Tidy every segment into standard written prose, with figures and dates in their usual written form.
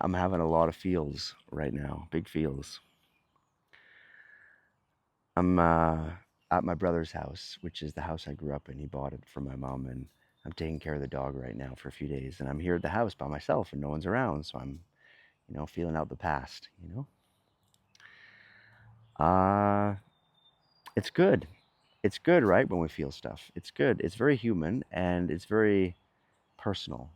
I'm having a lot of feels right now, big feels. I'm at my brother's house, which is the house I grew up in. He bought it for my mom, and I'm taking care of the dog right now for a few days. And I'm here at the house by myself, and no one's around, so I'm, feeling out the past. Uh, it's good. It's good, right? When we feel stuff, it's good. It's very human, and it's very personal.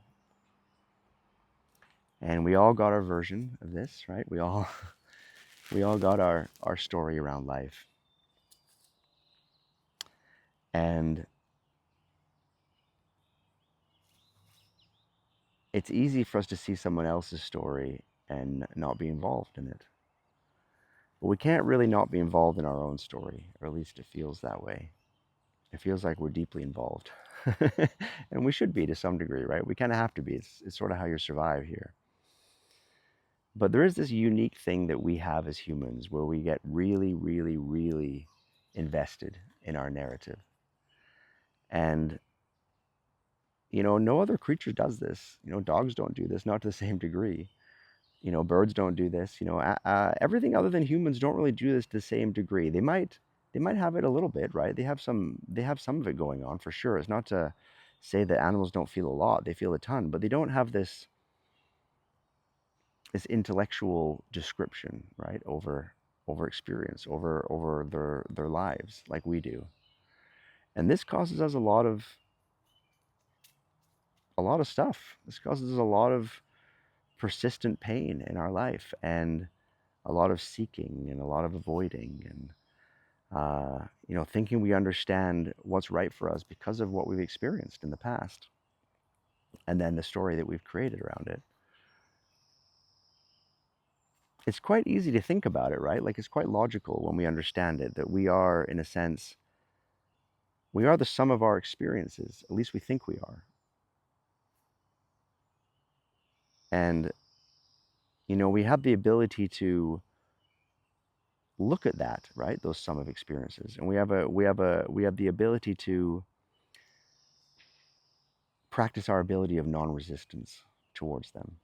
And we all got our version of this, right? we all got our story around life, and it's easy for us to see someone else's story and not be involved in it. But we can't really not be involved in our own story, or at least it feels that way. It feels like we're deeply involved. And we should be to some degree, right? We kind of have to be. It's sort of how you survive here. But there is this unique thing that we have as humans where we get really, really, really invested in our narrative. And, no other creature does this. Dogs don't do this, not to the same degree. Birds don't do this. Everything other than humans don't really do this to the same degree. They might have it a little bit, right? They have some of it going on for sure. It's not to say that animals don't feel a lot. They feel a ton, but they don't have this intellectual description, right? Over experience, over their lives like we do. And this causes us a lot of stuff. This causes us a lot of persistent pain in our life, and a lot of seeking and a lot of avoiding, and thinking we understand what's right for us because of what we've experienced in the past, and then the story that we've created around it. It's quite easy to think about it, right? Like, it's quite logical when we understand it, that we are, in a sense, we are the sum of our experiences. At least we think we are. And we have the ability to look at that, right? Those sum of experiences, and we have the ability to practice our ability of non-resistance towards them.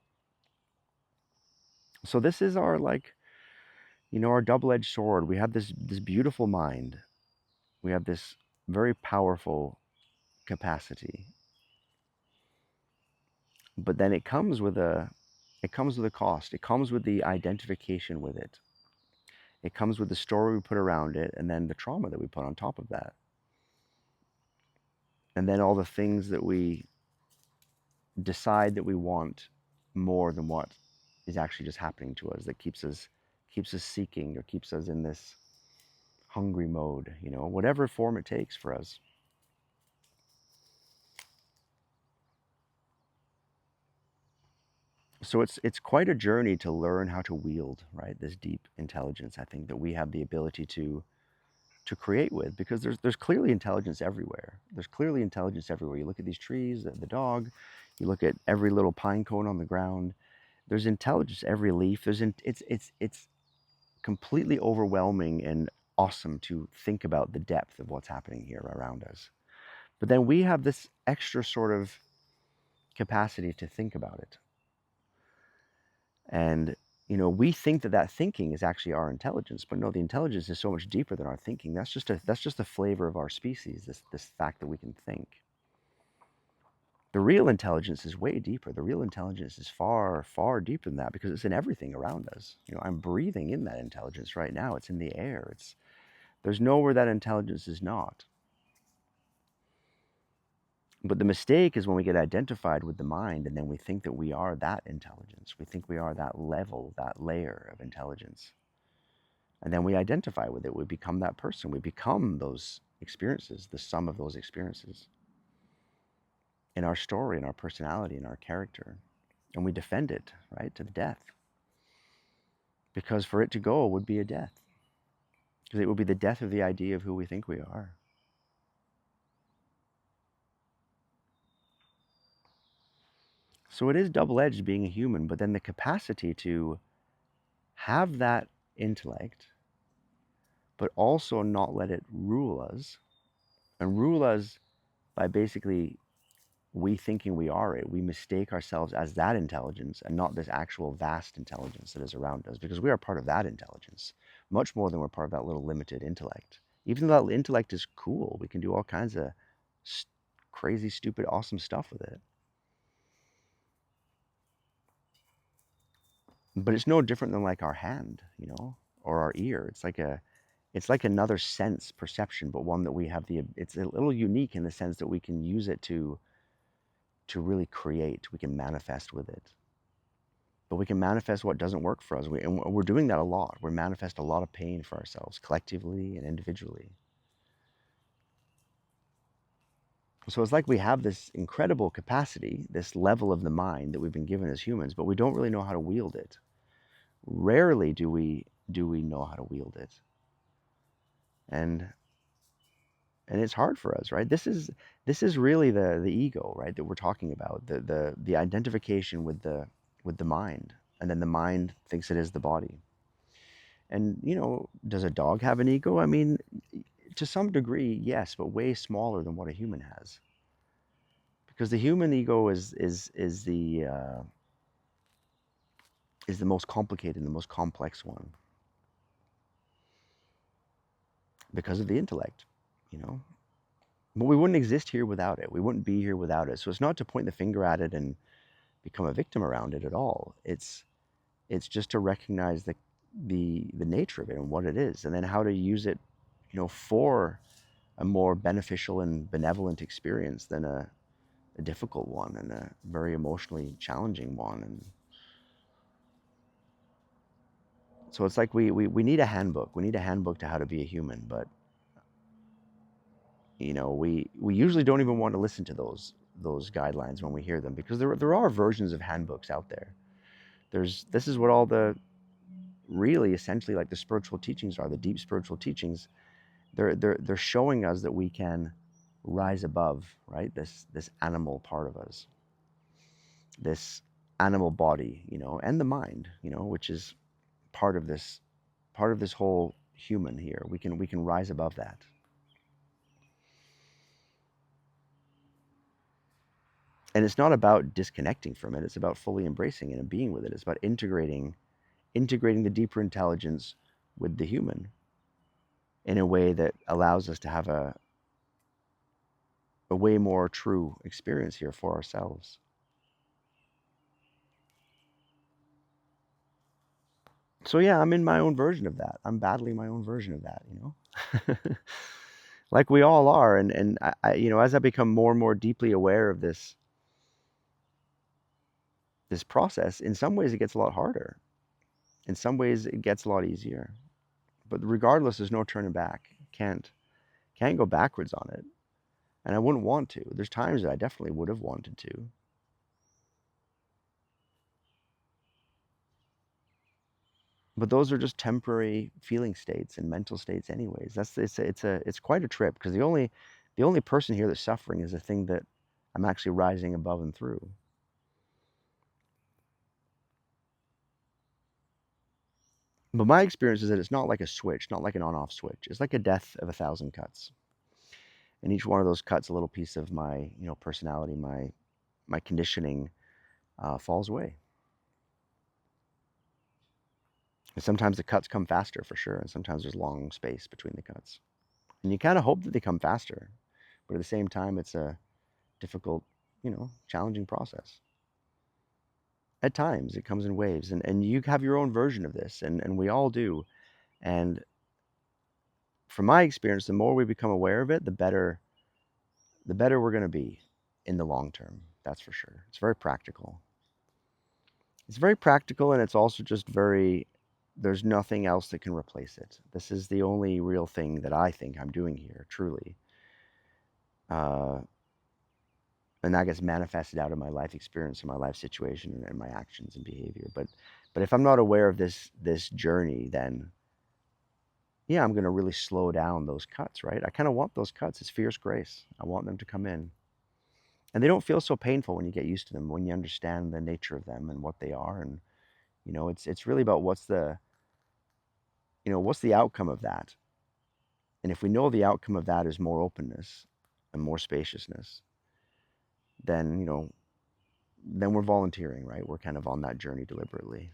So this is our, like, our double-edged sword. We have this beautiful mind. We have this very powerful capacity, but then it comes with a cost. It comes with the identification with it. It comes with the story we put around it, and then the trauma that we put on top of that, and then all the things that we decide that we want more than what is actually just happening to us, that keeps us seeking, or keeps us in this hungry mode, whatever form it takes for us. So it's quite a journey to learn how to wield, right, this deep intelligence, I think, that we have the ability to create with, because there's clearly intelligence everywhere. There's clearly intelligence everywhere. You look at these trees, the dog, you look at every little pine cone on the ground. There's intelligence every leaf. It's completely overwhelming and awesome to think about the depth of what's happening here around us. But then we have this extra sort of capacity to think about it. And we think that thinking is actually our intelligence, but no, the intelligence is so much deeper than our thinking. That's just a flavor of our species. This fact that we can think. The real intelligence is way deeper. The real intelligence is far, far deeper than that, because it's in everything around us. I'm breathing in that intelligence right now. It's in the air. There's nowhere that intelligence is not. But the mistake is when we get identified with the mind, and then we think that we are that intelligence. We think we are that level, that layer of intelligence. And then we identify with it. We become that person. We become those experiences, the sum of those experiences in our story, in our personality, in our character. And we defend it, right, to the death. Because for it to go would be a death. Because it would be the death of the idea of who we think we are. So it is double-edged being a human, but then the capacity to have that intellect, but also not let it rule us, and rule us by basically we thinking we are it, we mistake ourselves as that intelligence and not this actual vast intelligence that is around us, because we are part of that intelligence much more than we're part of that little limited intellect. Even though that intellect is cool, we can do all kinds of st- crazy, stupid, awesome stuff with it. But it's no different than like our hand, or our ear. It's like another sense perception, but one that we have it's a little unique in the sense that we can use it to really create. We can manifest with it. But we can manifest what doesn't work for us. And we're doing that a lot. We manifest a lot of pain for ourselves, collectively and individually. So it's like we have this incredible capacity, this level of the mind that we've been given as humans, but we don't really know how to wield it. Rarely do we know how to wield it. And and it's hard for us, right? This is really the ego, right, that we're talking about, the identification with the mind, and then the mind thinks it is the body. And does a dog have an ego? I mean, to some degree, yes, but way smaller than what a human has, because the human ego is the most complicated and the most complex one because of the intellect, you know. But we wouldn't exist here without it. We wouldn't be here without it. So it's not to point the finger at it and become a victim around it at all. It's just to recognize the nature of it and what it is, and then how to use it, for a more beneficial and benevolent experience than a difficult one and a very emotionally challenging one. And so it's like we need a handbook. We need a handbook to how to be a human, but we usually don't even want to listen to those guidelines when we hear them, because there are versions of handbooks out there. This is what all the really essentially like the spiritual teachings are, the deep spiritual teachings. They're showing us that we can rise above, right, this animal part of us, this animal body, and the mind, which is part of this whole human here. We can rise above that. And it's not about disconnecting from it. It's about fully embracing it and being with it. It's about integrating the deeper intelligence with the human in a way that allows us to have a way more true experience here for ourselves. So yeah, I'm in my own version of that. I'm battling my own version of that. Like we all are. And as I become more and more deeply aware of this process, in some ways it gets a lot harder. In some ways it gets a lot easier. But regardless, there's no turning back. Can't go backwards on it. And I wouldn't want to. There's times that I definitely would have wanted to. But those are just temporary feeling states and mental states anyways. It's quite a trip, because the only person here that's suffering is the thing that I'm actually rising above and through. But my experience is that it's not like a switch, not like an on-off switch. It's like a death of 1,000 cuts. And each one of those cuts, a little piece of my, personality, my conditioning, falls away. And sometimes the cuts come faster for sure, and sometimes there's long space between the cuts. And you kind of hope that they come faster, but at the same time, it's a difficult, challenging process. At times, it comes in waves, and you have your own version of this, and we all do. And from my experience, the more we become aware of it, the better we're going to be in the long term. That's for sure. It's very practical. It's very practical, and it's also just very, there's nothing else that can replace it. This is the only real thing that I think I'm doing here, truly. Uh, and that gets manifested out of my life experience and my life situation and my actions and behavior. But if I'm not aware of this journey, then yeah, I'm going to really slow down those cuts, right? I kind of want those cuts. It's fierce grace. I want them to come in. And they don't feel so painful when you get used to them, when you understand the nature of them and what they are. And it's really about what's the outcome of that. And if we know the outcome of that is more openness and more spaciousness, then, then we're volunteering, right? We're kind of on that journey deliberately.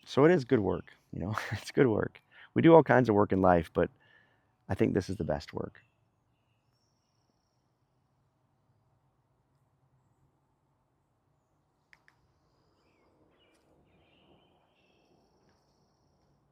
So it is good work, it's good work. We do all kinds of work in life, but I think this is the best work.